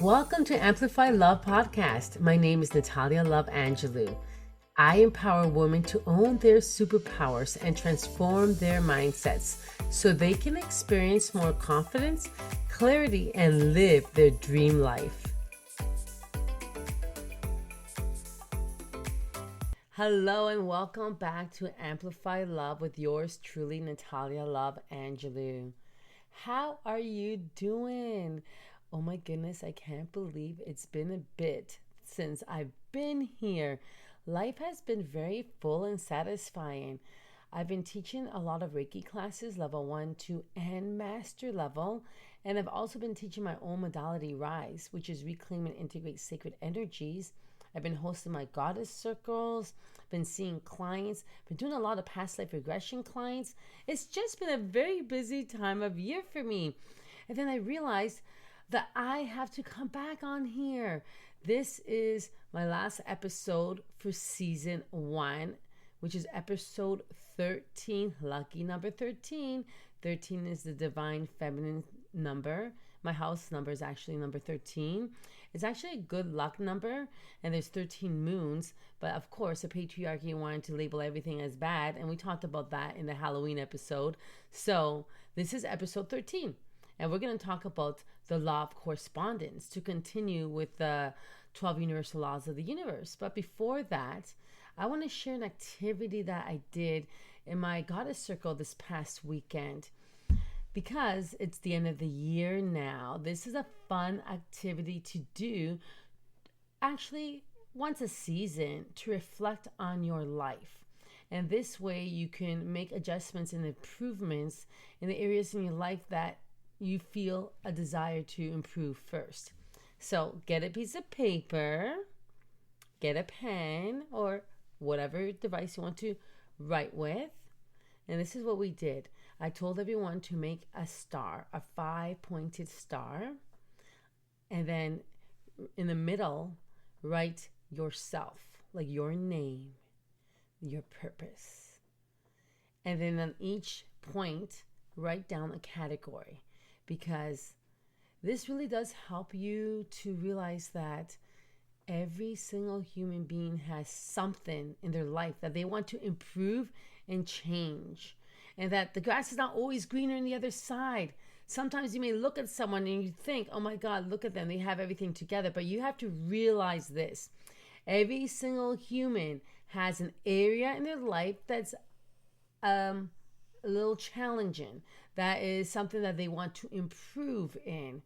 Welcome to Amplify Love Podcast. My name is Natalia Love Angelou. I empower women to own their superpowers and transform their mindsets so they can experience more confidence, clarity, and live their dream life. Hello and welcome back to Amplify Love with yours truly, Natalia Love Angelou. How are you doing? Oh my goodness, I can't believe it's been a bit since I've been here. Life has been very full and satisfying. I've been teaching a lot of Reiki classes, level 1, 2, and master level. And I've also been teaching my own modality, Rise, which is reclaim and integrate sacred energies. I've been hosting my goddess circles, been seeing clients, been doing a lot of past life regression clients. It's just been a very busy time of year for me. And then I realized that I have to come back on here. This is my last episode for season 1, which is episode 13, lucky number 13. 13 is the divine feminine number. My house number is actually number 13. It's actually a good luck number, and there's 13 moons, but of course the patriarchy wanted to label everything as bad, and we talked about that in the Halloween episode. So this is episode 13. And we're going to talk about the Law of Correspondence to continue with the 12 universal laws of the universe. But before that, I want to share an activity that I did in my goddess circle this past weekend. Because it's the end of the year now, this is a fun activity to do actually once a season to reflect on your life. And this way you can make adjustments and improvements in the areas in your life that you feel a desire to improve first. So get a piece of paper, get a pen, or whatever device you want to write with. And this is what we did. I told everyone to make a star, a 5-pointed star. And then in the middle, write yourself, like your name, your purpose. And then on each point, write down a category. Because this really does help you to realize that every single human being has something in their life that they want to improve and change. And that the grass is not always greener on the other side. Sometimes you may look at someone and you think, oh my God, look at them. They have everything together. But you have to realize this. Every single human has an area in their life that's a little challenging. That is something that they want to improve in.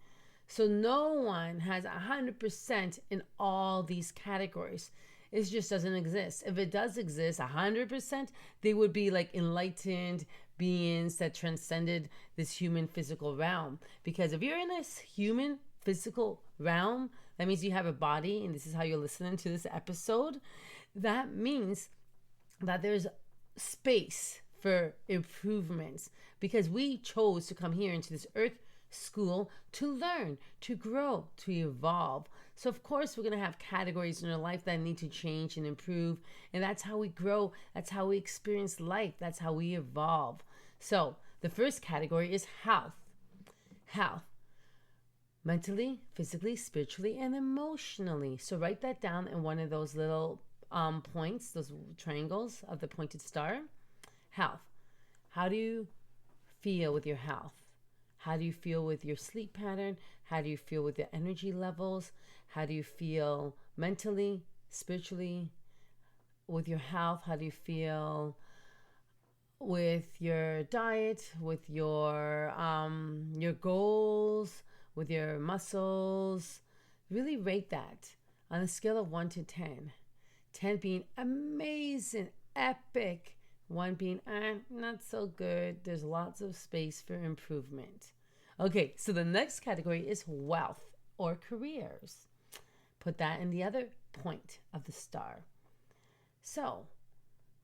So no one has 100% in all these categories. It just doesn't exist. If it does exist 100%, they would be like enlightened beings that transcended this human physical realm. Because if you're in this human physical realm, that means you have a body, and this is how you're listening to this episode. That means that there's space for improvements, because we chose to come here into this earth school to learn, to grow, to evolve. So of course we're going to have categories in our life that need to change and improve, and that's how we grow, that's how we experience life, that's how we evolve. So the first category is health. Mentally, physically, spiritually, and emotionally. So write that down in one of those little points, those triangles of the pointed star. Health. How do you feel with your health? How do you feel with your sleep pattern? How do you feel with your energy levels? How do you feel mentally, spiritually, with your health? How do you feel with your diet, with your goals, with your muscles? Really rate that on a scale of 1 to 10. 10 being amazing, epic. 1 being not so good. There's lots of space for improvement. Okay, so the next category is wealth or careers. Put that in the other point of the star. So,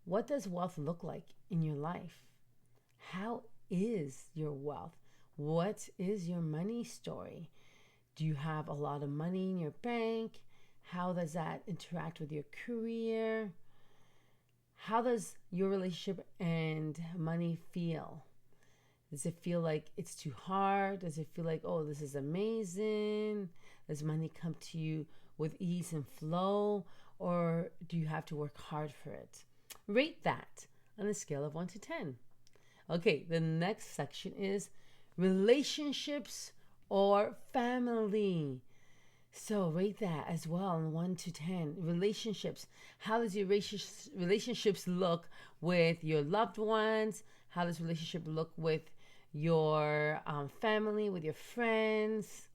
what does wealth look like in your life? How is your wealth? What is your money story? Do you have a lot of money in your bank? How does that interact with your career? How does your relationship and money feel? Does it feel like it's too hard? Does it feel like, oh, this is amazing? Does money come to you with ease and flow? Or do you have to work hard for it? Rate that on a scale of 1 to 10. Okay, the next section is relationships or family. So rate that as well on 1 to 10. Relationships. How does your relationships look with your loved ones? How does relationship look with your family, with your friends?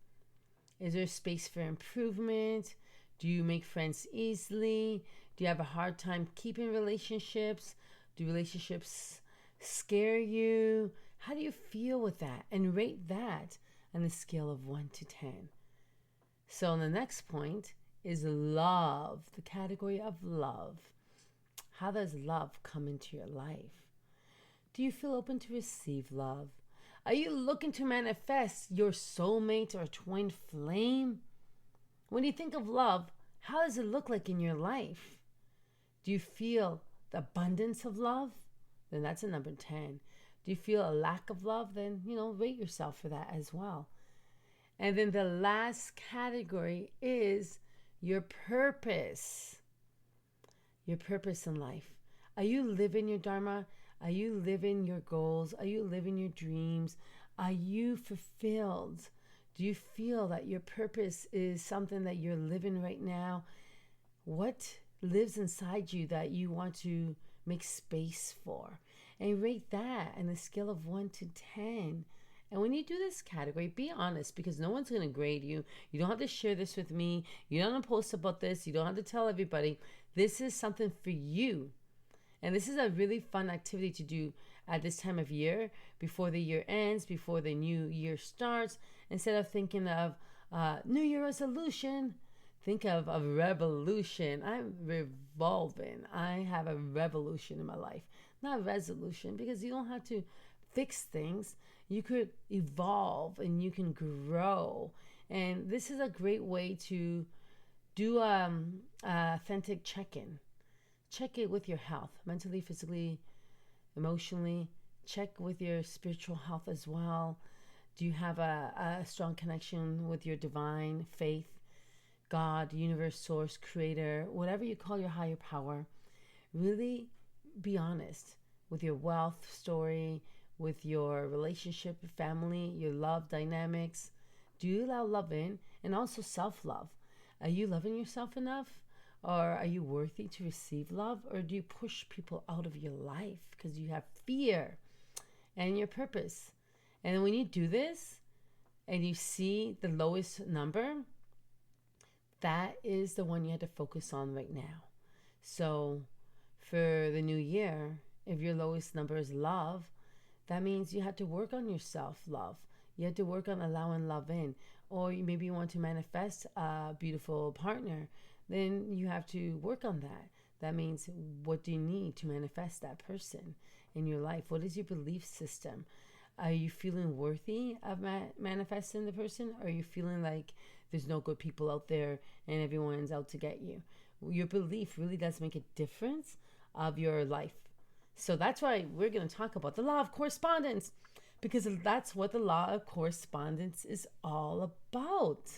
Is there space for improvement? Do you make friends easily? Do you have a hard time keeping relationships? Do relationships scare you? How do you feel with that? And rate that on a scale of 1 to 10. So the next point is love, the category of love. How does love come into your life? Do you feel open to receive love? Are you looking to manifest your soulmate or twin flame? When you think of love, how does it look like in your life? Do you feel the abundance of love? Then that's a number 10. Do you feel a lack of love? Then, rate yourself for that as well. And then the last category is your purpose. Your purpose in life. Are you living your dharma? Are you living your goals? Are you living your dreams? Are you fulfilled? Do you feel that your purpose is something that you're living right now? What lives inside you that you want to make space for? And rate that on a scale of 1 to 10. And when you do this category, be honest, because no one's going to grade you. You don't have to share this with me. You don't have to post about this. You don't have to tell everybody. This is something for you. And this is a really fun activity to do at this time of year, before the year ends, before the new year starts. Instead of thinking of New Year resolution, think of a revolution. I'm revolving. I have a revolution in my life, not a resolution, because you don't have to fix things. You could evolve and you can grow. And this is a great way to do authentic check-in. Check it with your health, mentally, physically, emotionally. Check with your spiritual health as well. Do you have a strong connection with your divine faith, God, universe, source, creator, whatever you call your higher power? Really be honest with your wealth story, with your relationship, family, your love dynamics. Do you allow love in? And also self-love. Are you loving yourself enough? Or are you worthy to receive love? Or do you push people out of your life because you have fear and your purpose? And when you do this and you see the lowest number, that is the one you have to focus on right now. So for the new year, if your lowest number is love, that means you have to work on your self-love. You have to work on allowing love in. Or maybe you want to manifest a beautiful partner. Then you have to work on that. That means, what do you need to manifest that person in your life? What is your belief system? Are you feeling worthy of manifesting the person? Or are you feeling like there's no good people out there and everyone's out to get you? Your belief really does make a difference of your life. So that's why we're going to talk about the law of correspondence, because that's what the law of correspondence is all about.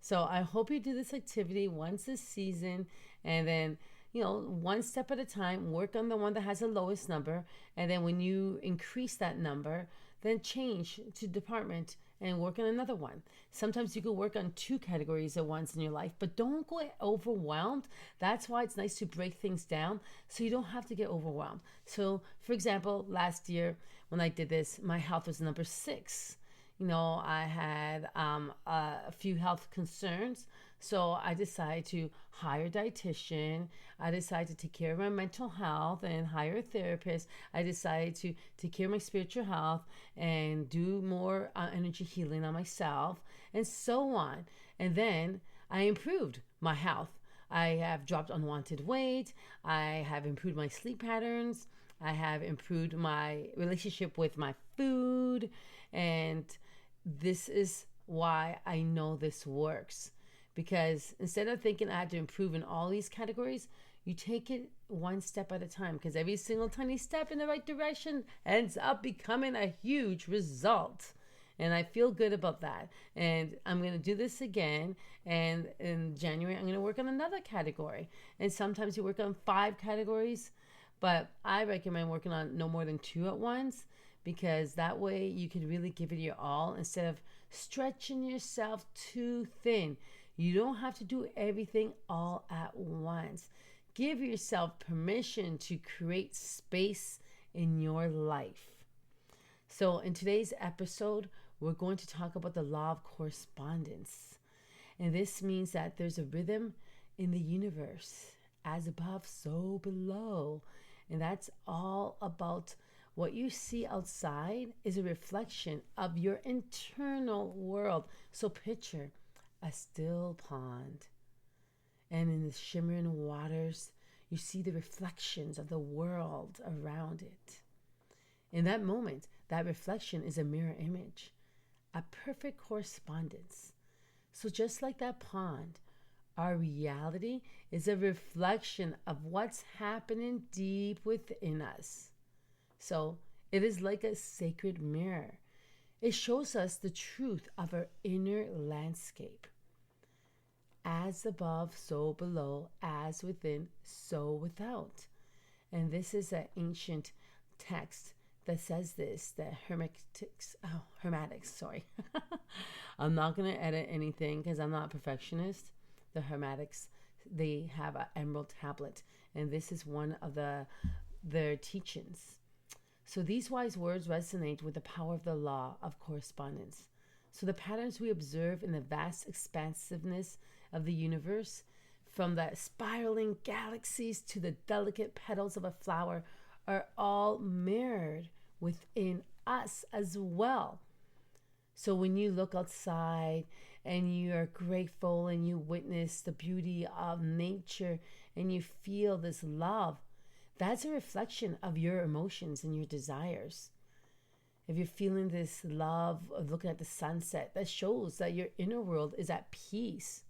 So I hope you do this activity once this season, and then, one step at a time, work on the one that has the lowest number. And then when you increase that number, then change to department and work on another one. Sometimes you could work on 2 categories at once in your life, but don't go overwhelmed. That's why it's nice to break things down so you don't have to get overwhelmed. So, for example, last year when I did this, my health was number 6. I had a few health concerns. So I decided to hire a dietitian. I decided to take care of my mental health and hire a therapist. I decided to take care of my spiritual health and do more energy healing on myself, and so on. And then I improved my health. I have dropped unwanted weight. I have improved my sleep patterns. I have improved my relationship with my food. And this is why I know this works. Because instead of thinking I had to improve in all these categories, You take it one step at a time, because every single tiny step in the right direction ends up becoming a huge result. And I feel good about that. And I'm going to do this again. And in January, I'm going to work on another category. And sometimes you work on 5 categories, but I recommend working on no more than 2 at once, because that way you can really give it your all instead of stretching yourself too thin. You don't have to do everything all at once. Give yourself permission to create space in your life. So in today's episode, we're going to talk about the law of correspondence. And this means that there's a rhythm in the universe, as above, so below. And that's all about what you see outside is a reflection of your internal world. So picture a still pond. And in the shimmering waters, you see the reflections of the world around it. In that moment, that reflection is a mirror image, a perfect correspondence. So just like that pond, our reality is a reflection of what's happening deep within us. So it is like a sacred mirror. It shows us the truth of our inner landscape. As above, so below, as within, so without. And this is an ancient text that says this, the Hermetics, sorry. I'm not going to edit anything because I'm not a perfectionist. The Hermetics, they have an emerald tablet, and this is one of their teachings. So these wise words resonate with the power of the law of correspondence. So the patterns we observe in the vast expansiveness of the universe, from the spiraling galaxies to the delicate petals of a flower, are all mirrored within us as well. So when you look outside and you are grateful and you witness the beauty of nature and you feel this love, that's a reflection of your emotions and your desires. If you're feeling this love of looking at the sunset, that shows that your inner world is at peace.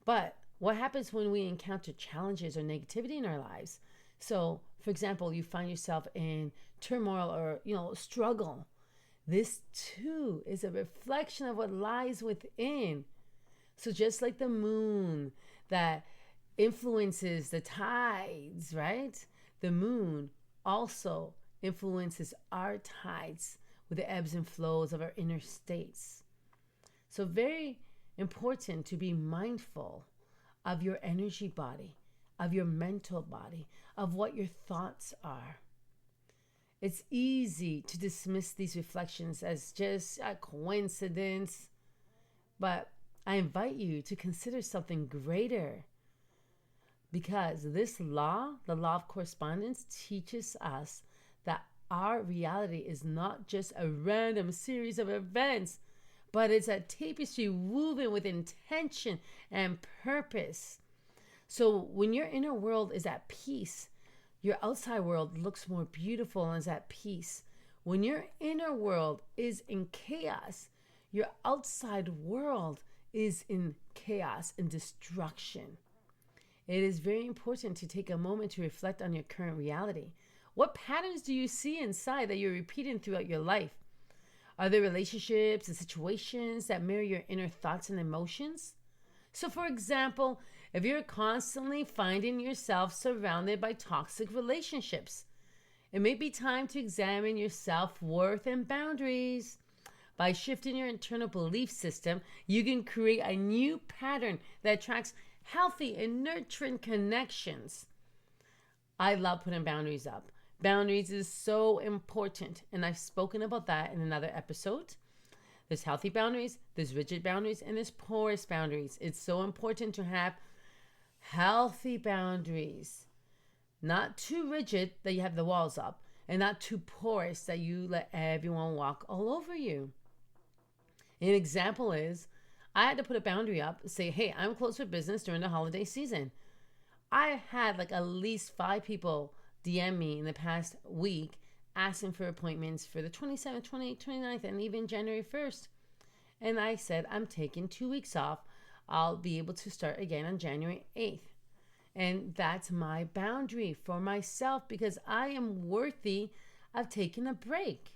But what happens when we encounter challenges or negativity in our lives? So, for example, you find yourself in turmoil or, struggle. This too is a reflection of what lies within. So just like the moon that influences the tides, right? The moon also influences our tides with the ebbs and flows of our inner states. So very important to be mindful of your energy body, of your mental body, of what your thoughts are. It's easy to dismiss these reflections as just a coincidence, but I invite you to consider something greater, because this law, the law of correspondence, teaches us that our reality is not just a random series of events, but it's a tapestry woven with intention and purpose. So when your inner world is at peace, your outside world looks more beautiful and is at peace. When your inner world is in chaos, your outside world is in chaos and destruction. It is very important to take a moment to reflect on your current reality. What patterns do you see inside that you're repeating throughout your life? Are there relationships and situations that mirror your inner thoughts and emotions? So for example, if you're constantly finding yourself surrounded by toxic relationships, it may be time to examine your self-worth and boundaries. By shifting your internal belief system, you can create a new pattern that attracts healthy and nurturing connections. I love putting boundaries up. Boundaries is so important, and I've spoken about that in another episode. There's healthy boundaries, there's rigid boundaries, and there's porous boundaries. It's so important to have healthy boundaries. Not too rigid that you have the walls up, and not too porous that you let everyone walk all over you. An example is, I had to put a boundary up, say, hey, I'm closed for business during the holiday season. I had at least 5 people DM me in the past week asking for appointments for the 27th, 28th, 29th, and even January 1st. And I said, I'm taking 2 weeks off. I'll be able to start again on January 8th. And that's my boundary for myself because I am worthy of taking a break.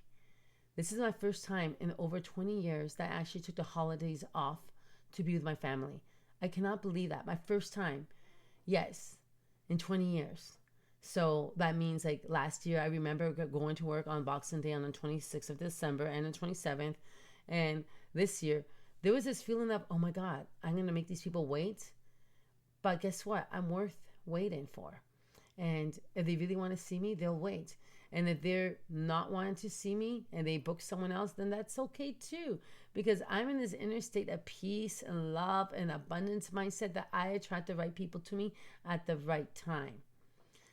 This is my first time in over 20 years that I actually took the holidays off to be with my family. I cannot believe that. My first time. Yes, in 20 years. So that means like last year, I remember going to work on Boxing Day on the 26th of December and the 27th. And this year, there was this feeling of, oh my God, I'm going to make these people wait. But guess what? I'm worth waiting for. And if they really want to see me, they'll wait. And if they're not wanting to see me and they book someone else, then that's okay too. Because I'm in this inner state of peace and love and abundance mindset that I attract the right people to me at the right time.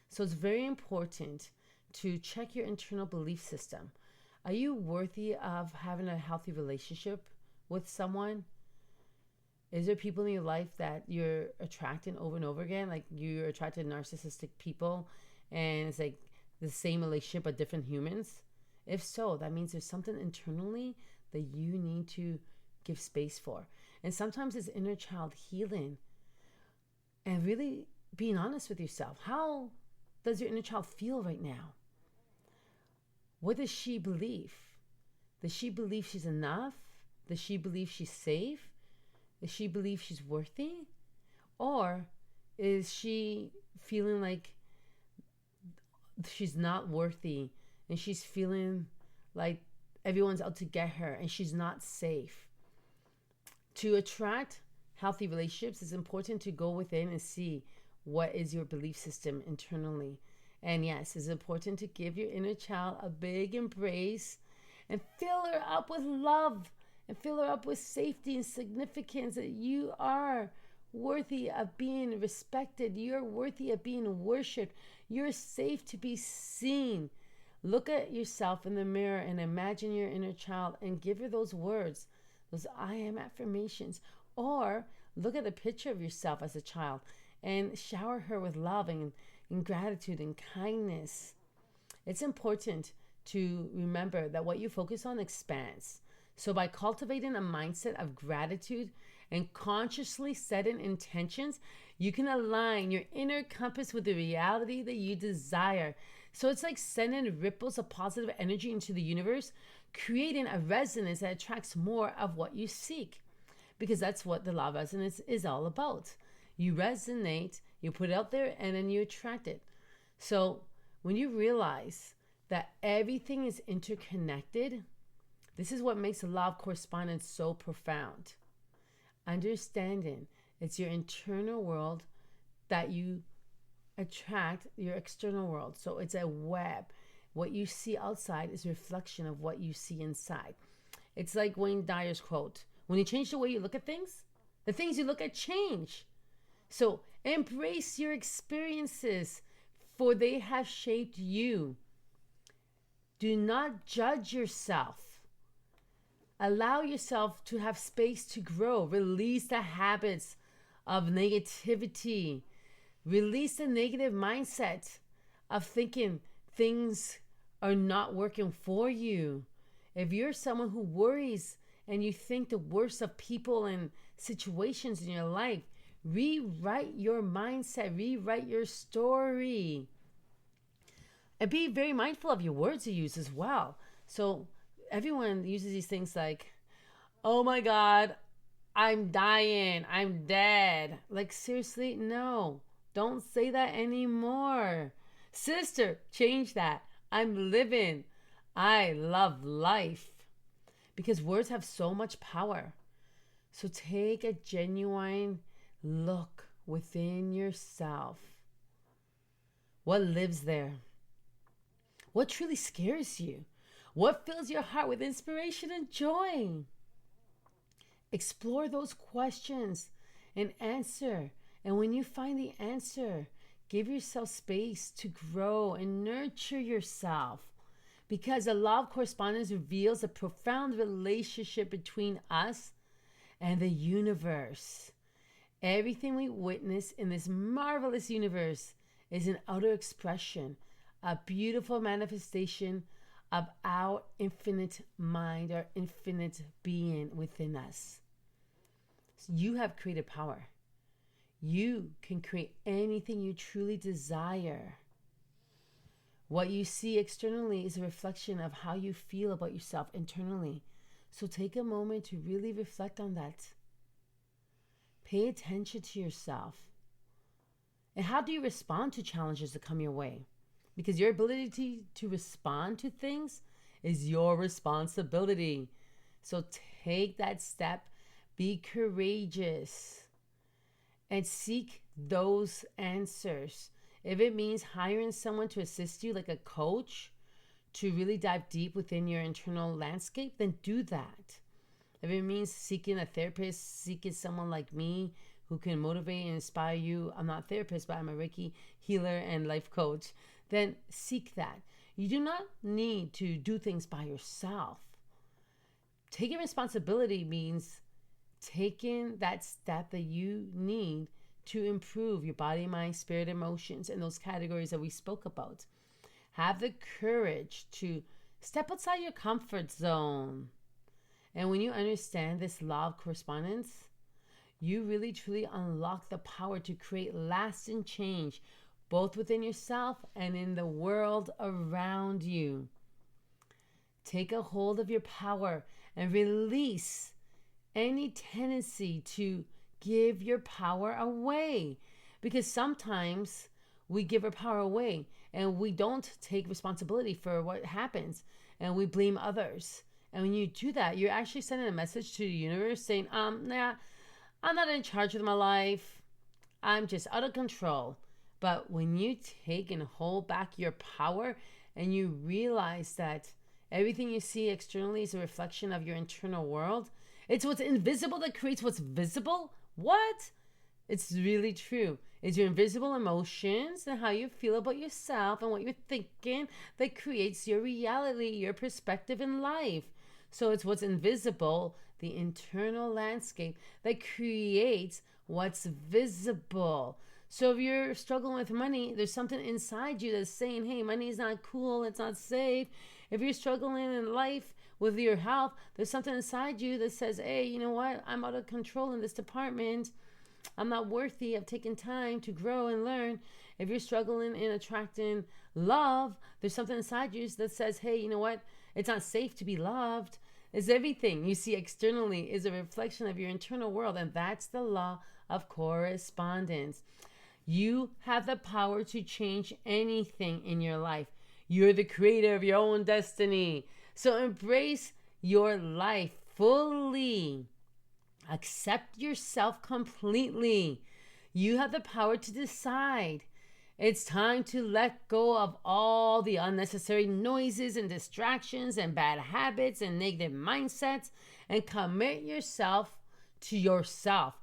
So it's very important to check your internal belief system. Are you worthy of having a healthy relationship with someone? Is there people in your life that you're attracting over and over again? Like you're attracted to narcissistic people and it's like the same relationship but different humans? If so, that means there's something internally that you need to give space for. And sometimes it's inner child healing and really being honest with yourself. How does your inner child feel right now? What does she believe? Does she believe she's enough? Does she believe she's safe? Does she believe she's worthy? Or is she feeling like she's not worthy and she's feeling like everyone's out to get her and she's not safe? To attract healthy relationships, it's important to go within and see what is your belief system internally. And yes, it's important to give your inner child a big embrace and fill her up with love and fill her up with safety and significance that you are worthy of being respected. You're worthy of being worshiped. You're safe to be seen. Look at yourself in the mirror and imagine your inner child and give her those words, those I am affirmations. Or look at a picture of yourself as a child and shower her with love and gratitude and kindness. It's important to remember that what you focus on expands. So by cultivating a mindset of gratitude and consciously setting intentions, you can align your inner compass with the reality that you desire. So it's like sending ripples of positive energy into the universe, creating a resonance that attracts more of what you seek. Because that's what the law of resonance is all about. You resonate, you put it out there, and then you attract it. So when you realize that everything is interconnected, this is what makes the law of correspondence so profound. Understanding it's your internal world that you attract your external world. So it's a web. What you see outside is a reflection of what you see inside. It's like Wayne Dyer's quote, when you change the way you look at things, the things you look at change. So embrace your experiences, for they have shaped you. Do not judge yourself. Allow yourself to have space to grow. Release the habits of negativity. Release the negative mindset of thinking things are not working for you. If you're someone who worries and you think the worst of people and situations in your life, rewrite your mindset, rewrite your story. And be very mindful of your words you use as well. So everyone uses these things like, oh my God, I'm dying, I'm dead. Like, seriously, no, don't say that anymore. Sister, change that. I'm living. I love life. Because words have so much power. So take a genuine look within yourself. What lives there? What truly scares you? What fills your heart with inspiration and joy? Explore those questions and answer. And when you find the answer, give yourself space to grow and nurture yourself. Because the law of correspondence reveals a profound relationship between us and the universe. Everything we witness in this marvelous universe is an outer expression, a beautiful manifestation of our infinite mind, our infinite being within us. So you have creative power. You can create anything you truly desire. What you see externally is a reflection of how you feel about yourself internally. So take a moment to really reflect on that. Pay attention to yourself. And how do you respond to challenges that come your way? Because your ability to respond to things is your responsibility. So take that step, be courageous, and seek those answers. If it means hiring someone to assist you, like a coach, to really dive deep within your internal landscape, then do that. If it means seeking a therapist, seeking someone like me who can motivate and inspire you, I'm not a therapist, but I'm a Reiki healer and life coach, then seek that. You do not need to do things by yourself. Taking responsibility means taking that step that you need to improve your body, mind, spirit, emotions, and those categories that we spoke about. Have the courage to step outside your comfort zone. And when you understand this law of correspondence, you really truly unlock the power to create lasting change, both within yourself and in the world around you. Take a hold of your power and release any tendency to give your power away. Because sometimes we give our power away and we don't take responsibility for what happens and we blame others. And when you do that, you're actually sending a message to the universe saying, nah, I'm not in charge of my life. I'm just out of control. But when you take and hold back your power and you realize that everything you see externally is a reflection of your internal world, it's what's invisible that creates what's visible. What? It's really true. It's your invisible emotions and how you feel about yourself and what you're thinking that creates your reality, your perspective in life. So it's what's invisible, the internal landscape, that creates what's visible. So if you're struggling with money, there's something inside you that's saying, hey, money's not cool, it's not safe. If you're struggling in life with your health, there's something inside you that says, hey, you know what? I'm out of control in this department. I'm not worthy of taking time to grow and learn. If you're struggling in attracting love, there's something inside you that says, hey, you know what? It's not safe to be loved. It's everything you see externally is a reflection of your internal world. And that's the law of correspondence. You have the power to change anything in your life. You're the creator of your own destiny. So embrace your life fully. Accept yourself completely. You have the power to decide. It's time to let go of all the unnecessary noises and distractions and bad habits and negative mindsets and commit yourself to yourself.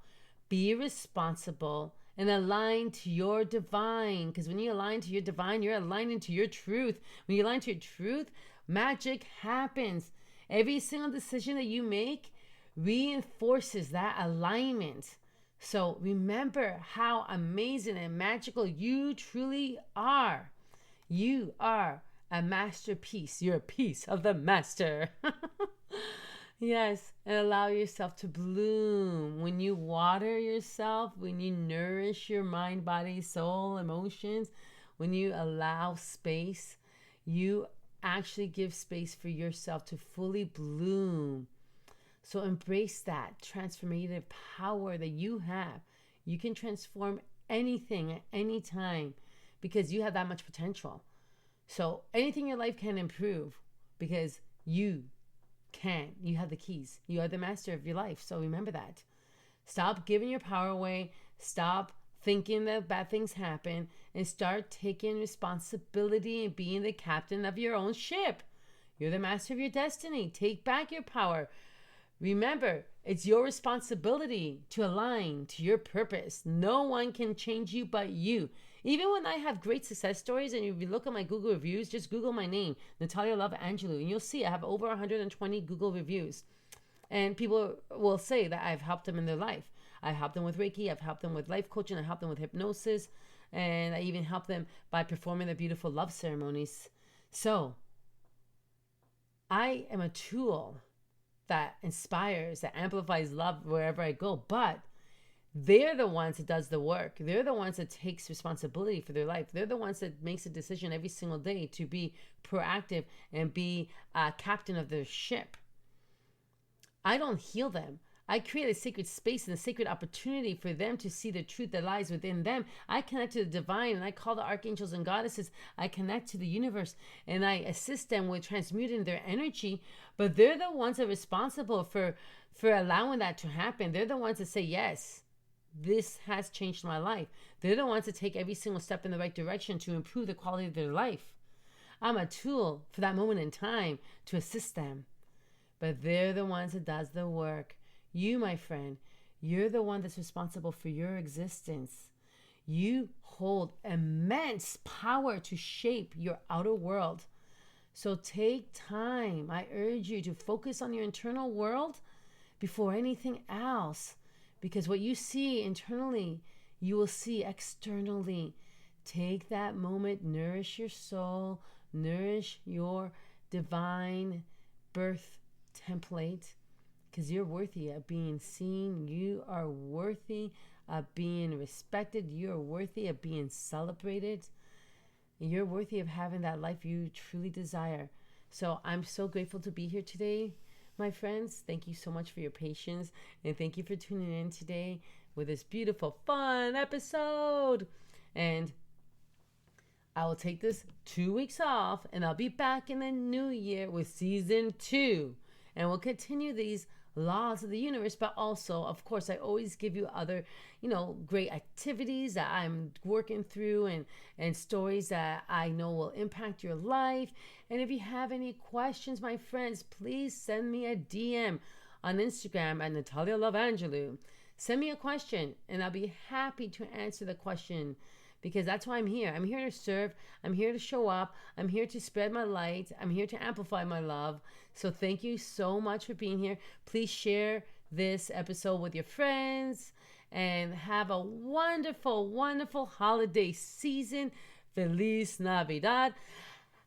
Be responsible and align to your divine. Because when you align to your divine, you're aligning to your truth. When you align to your truth, magic happens. Every single decision that you make reinforces that alignment. So remember how amazing and magical you truly are. You are a masterpiece. You're a piece of the master. Yes, and allow yourself to bloom. When you water yourself, when you nourish your mind, body, soul, emotions, when you allow space, you actually give space for yourself to fully bloom. So embrace that transformative power that you have. You can transform anything at any time because you have that much potential. So anything in your life can improve because you can. You have the keys. You are the master of your life. So remember that. Stop giving your power away. Stop thinking that bad things happen and start taking responsibility and being the captain of your own ship. You're the master of your destiny. Take back your power. Remember, it's your responsibility to align to your purpose. No one can change you but you. Even when I have great success stories, and if you look at my Google reviews, just Google my name, Natalia Love Angelou, and you'll see I have over 120 Google reviews. And people will say that I've helped them in their life. I've helped them with Reiki, I've helped them with life coaching, I've helped them with hypnosis, and I even helped them by performing their beautiful love ceremonies. So, I am a tool that inspires, that amplifies love wherever I go. But They're the ones that does the work. They're the ones that takes responsibility for their life. They're the ones that makes a decision every single day to be proactive and be a captain of their ship. I don't heal them. I create a sacred space and a sacred opportunity for them to see the truth that lies within them. I connect to the divine and I call the archangels and goddesses. I connect to the universe and I assist them with transmuting their energy. But they're the ones that are responsible for allowing that to happen. They're the ones that say, yes, this has changed my life. They're the ones that take every single step in the right direction to improve the quality of their life. I'm a tool for that moment in time to assist them. But they're the ones that does the work. You, my friend, you're the one that's responsible for your existence. You hold immense power to shape your outer world. So take time. I urge you to focus on your internal world before anything else. Because what you see internally, you will see externally. Take that moment, nourish your soul, nourish your divine birth template, because you're worthy of being seen. You are worthy of being respected. You're worthy of being celebrated. You're worthy of having that life you truly desire. So I'm so grateful to be here today, my friends. Thank you so much for your patience, and thank you for tuning in today with this beautiful, fun episode. And I will take this 2 weeks off, and I'll be back in the new year with season 2. And we'll continue these laws of the universe, but also, of course, I always give you other, great activities that I'm working through and stories that I know will impact your life. And if you have any questions, my friends, please send me a DM on Instagram at Natalia Love Angelou. Send me a question, and I'll be happy to answer the question. Because that's why I'm here. I'm here to serve. I'm here to show up. I'm here to spread my light. I'm here to amplify my love. So thank you so much for being here. Please share this episode with your friends and have a wonderful, wonderful holiday season. Feliz Navidad.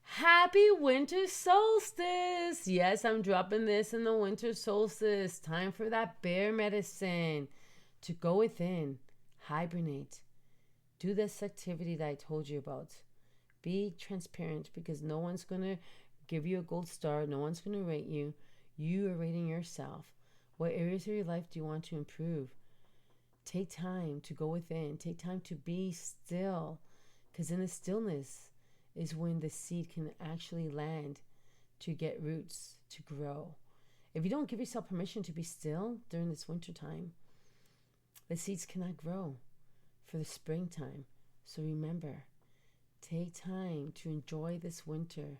Happy winter solstice. Yes, I'm dropping this in the winter solstice. Time for that bear medicine to go within, hibernate. Do this activity that I told you about. Be transparent, because no one's going to give you a gold star. No one's going to rate you. You are rating yourself. What areas of your life do you want to improve? Take time to go within. Take time to be still, because in the stillness is when the seed can actually land to get roots, to grow. If you don't give yourself permission to be still during this winter time, the seeds cannot grow for the springtime. So remember, take time to enjoy this winter.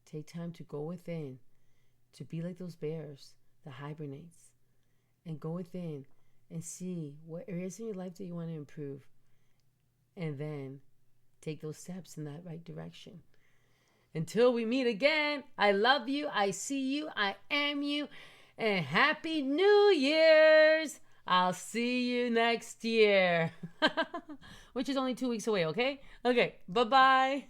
Take time to go within, to be like those bears that hibernates, and go within and see what areas in your life that you want to improve, and then take those steps in that right direction. Until we meet again, I love you, I see you, I am you, and Happy New Year's! I'll see you next year. Which is only 2 weeks away, okay? Okay, bye-bye.